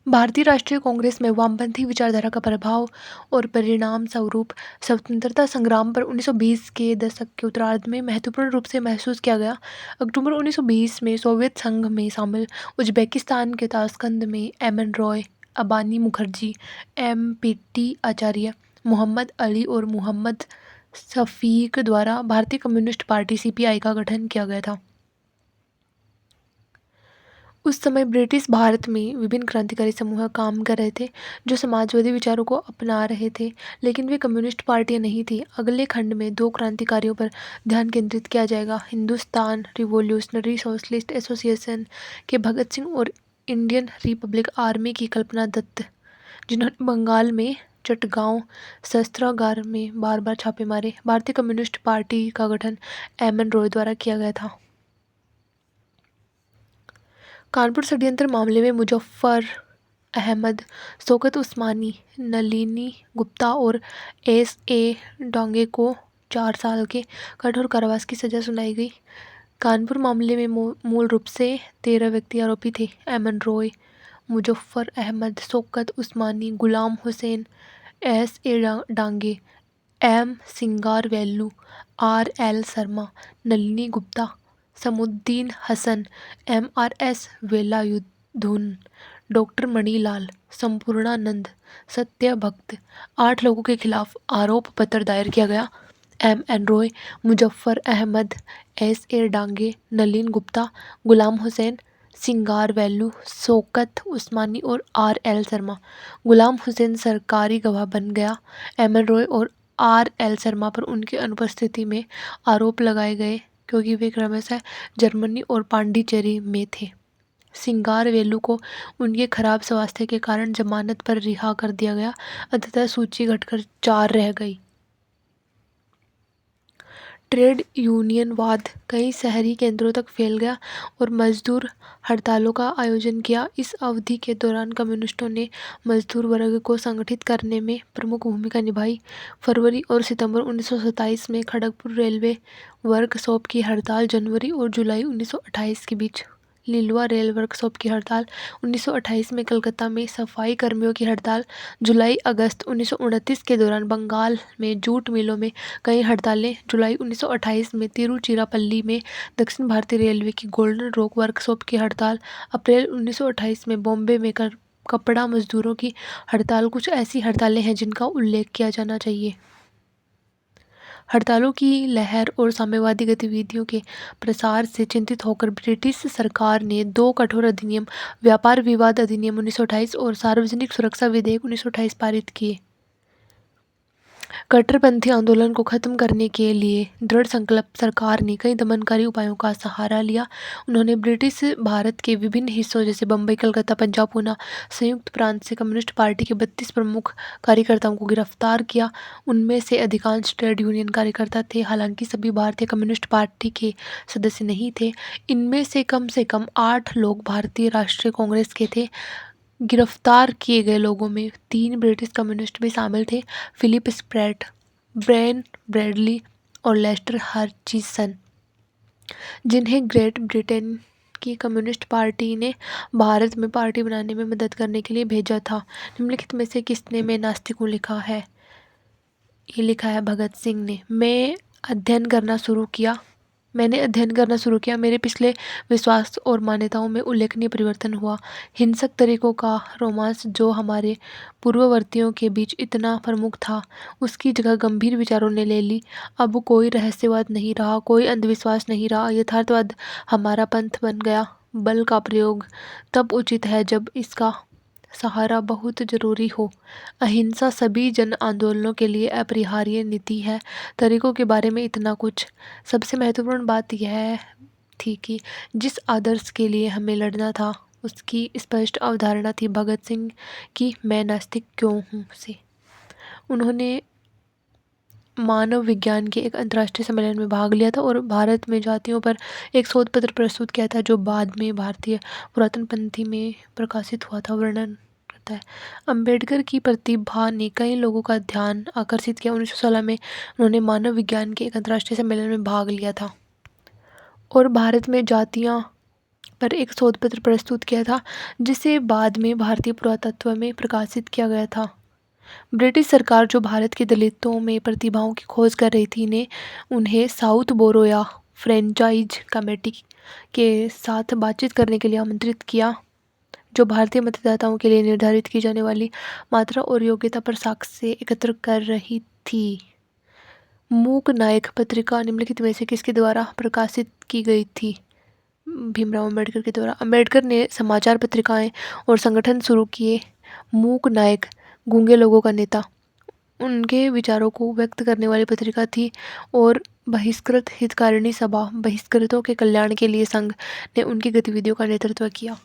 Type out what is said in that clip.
भारतीय राष्ट्रीय कांग्रेस में वामपंथी विचारधारा का प्रभाव और परिणाम स्वरूप स्वतंत्रता संग्राम पर 1920 के दशक के उत्तरार्ध में महत्वपूर्ण रूप से महसूस किया गया। अक्टूबर 1920 में सोवियत संघ में शामिल उज्बेकिस्तान के ताशकंद में एमएन रॉय, अबानी मुखर्जी, एमपीटी आचार्य, मोहम्मद अली और मोहम्मद शफीक द्वारा भारतीय कम्युनिस्ट पार्टी सीपीआई का गठन किया गया था। उस समय ब्रिटिश भारत में विभिन्न क्रांतिकारी समूह काम कर रहे थे जो समाजवादी विचारों को अपना रहे थे, लेकिन वे कम्युनिस्ट पार्टियां नहीं थी। अगले खंड में दो क्रांतिकारियों पर ध्यान केंद्रित किया जाएगा, हिंदुस्तान रिवॉल्यूशनरी सोशलिस्ट एसोसिएशन के भगत सिंह और इंडियन रिपब्लिक आर्मी की कल्पना दत्त, जिन्होंने बंगाल में चटगांव शस्त्रागार में बार बार छापे मारे। भारतीय कम्युनिस्ट पार्टी का गठन एमएन रॉय द्वारा किया गया था। कानपुर षड्यंत्र मामले में मुजफ्फर अहमद, शौकत उस्मानी, नलिनी गुप्ता और एस.ए. डांगे को 4 साल के कठोर कारावास की सजा सुनाई गई। कानपुर मामले में मूल रूप से 13 व्यक्ति आरोपी थे: M N Roy, Muzaffar Ahmad, Shaukat Usmani, Ghulam Hussain, S A. Dange, M Singaravelu, R L. Sharma, Nalini Gupta, Samuddin Hasan, M R S. Velayudhan, doctor Manilal, Sampurnanand, Satya Bhakt. 8 लोगों के खिलाफ आरोप पत्र दायर किया गया। एम.एन. रॉय, मुजफ्फर अहमद, एस.ए. डांगे, नलिनी गुप्ता, गुलाम हुसैन, सिंगारवेलु, शौकत उस्मानी और आर.एल. शर्मा। गुलाम हुसैन सरकारी गवाह बन गया। एम.एन. रॉय और आर.एल. शर्मा पर उनकी अनुपस्थिति में आरोप लगाए गए क्योंकि वे क्रमशः जर्मनी और पांडिचेरी में थे। सिंगारवेलु को उनके खराब स्वास्थ्य के कारण जमानत पर रिहा कर दिया गया, अंततः सूची घटकर 4 रह गई। ट्रेड यूनियनवाद कई शहरी केंद्रों तक फैल गया और मजदूर हड़तालों का आयोजन किया। इस अवधि के दौरान कम्युनिस्टों ने मजदूर वर्ग को संगठित करने में प्रमुख भूमिका निभाई। फरवरी और सितंबर 1927 में खड़गपुर रेलवे वर्कशॉप की हड़ताल, जनवरी और जुलाई 1928 के बीच लिलुआ रेल वर्कशॉप की हड़ताल, 1928 में कलकत्ता में सफाई कर्मियों की हड़ताल, जुलाई-अगस्त 1929 के दौरान बंगाल में जूट मिलों में कई हड़तालें, जुलाई 1928 में तिरुचिरापल्ली में दक्षिण भारतीय रेलवे की गोल्डन रॉक वर्कशॉप की हड़ताल, अप्रैल 1928 में बॉम्बे में कपड़ा मजदूरों की हड़ताल कुछ ऐसी हड़तालें हैं जिनका उल्लेख किया जाना चाहिए। हड़तालों की लहर और साम्यवादी गतिविधियों के प्रसार से चिंतित होकर ब्रिटिश सरकार ने 2 कठोर अधिनियम, व्यापार विवाद अधिनियम 1928 और सार्वजनिक सुरक्षा विधेयक 1928 पारित किए। कट्टरपंथी आंदोलन को खत्म करने के लिए दृढ़ संकल्प सरकार ने कई दमनकारी उपायों का सहारा लिया। उन्होंने ब्रिटिश भारत के विभिन्न हिस्सों जैसे बम्बई, कलकत्ता, पंजाब, पूना, संयुक्त प्रांत से कम्युनिस्ट पार्टी के 32 प्रमुख कार्यकर्ताओं को गिरफ्तार किया। उनमें से अधिकांश ट्रेड यूनियन कार्यकर्ता थे, हालांकि सभी भारतीय कम्युनिस्ट पार्टी के सदस्य नहीं थे। इनमें से कम 8 लोग भारतीय राष्ट्रीय कांग्रेस के थे। गिरफ्तार किए गए लोगों में 3 ब्रिटिश कम्युनिस्ट भी शामिल थे: फिलिप स्प्रैट, ब्रेन ब्रैडली और लेस्टर हचिसन, जिन्हें ग्रेट ब्रिटेन की कम्युनिस्ट पार्टी ने भारत में पार्टी बनाने में मदद करने के लिए भेजा था। निम्नलिखित में से किसने मैं नास्तिक हूँ लिखा है? ये लिखा है भगत सिंह ने। मैंने अध्ययन करना शुरू किया, मेरे पिछले विश्वास और मान्यताओं में उल्लेखनीय परिवर्तन हुआ। हिंसक तरीकों का रोमांस जो हमारे पूर्ववर्तियों के बीच इतना प्रमुख था, उसकी जगह गंभीर विचारों ने ले ली। अब कोई रहस्यवाद नहीं रहा, कोई अंधविश्वास नहीं रहा, यथार्थवाद हमारा पंथ बन गया। बल का प्रयोग तब उचित है जब इसका सहारा बहुत जरूरी हो। अहिंसा सभी जन आंदोलनों के लिए अपरिहार्य नीति है। तरीकों के बारे में इतना कुछ। सबसे महत्वपूर्ण बात यह थी कि जिस आदर्श के लिए हमें लड़ना था उसकी स्पष्ट अवधारणा थी। भगत सिंह की मैं नास्तिक क्यों हूँ से उन्होंने मानव विज्ञान के एक अंतर्राष्ट्रीय सम्मेलन में भाग लिया था और भारत में जातियों पर एक शोध पत्र प्रस्तुत किया था जो बाद में भारतीय पुरातनपंथी में प्रकाशित हुआ था। वर्णन करता है। अंबेडकर की प्रतिभा ने कई लोगों का ध्यान आकर्षित किया। 1916 में उन्होंने मानव विज्ञान के एक अंतर्राष्ट्रीय सम्मेलन में भाग लिया था और भारत में जातियाँ पर एक शोध पत्र प्रस्तुत किया था, जिसे बाद में भारतीय पुरातत्व में प्रकाशित किया गया था। ब्रिटिश सरकार, जो भारत के दलितों में प्रतिभाओं की खोज कर रही थी, ने उन्हें साउथ बोरोया फ्रेंचाइज कमेटी के साथ बातचीत करने के लिए आमंत्रित किया, जो भारतीय मतदाताओं के लिए निर्धारित की जाने वाली मात्रा और योग्यता पर साक्ष्य एकत्र कर रही थी। मूक नायक पत्रिका निम्नलिखित में से किसके द्वारा प्रकाशित की गई थी? भीमराव अम्बेडकर के द्वारा। अम्बेडकर ने समाचार पत्रिकाएं और संगठन शुरू किए। मूक नायक गूंगे लोगों का नेता, उनके विचारों को व्यक्त करने वाली पत्रिका थी। और बहिष्कृत हितकारिणी सभा, बहिष्कृतों के कल्याण के लिए संघ ने उनकी गतिविधियों का नेतृत्व किया।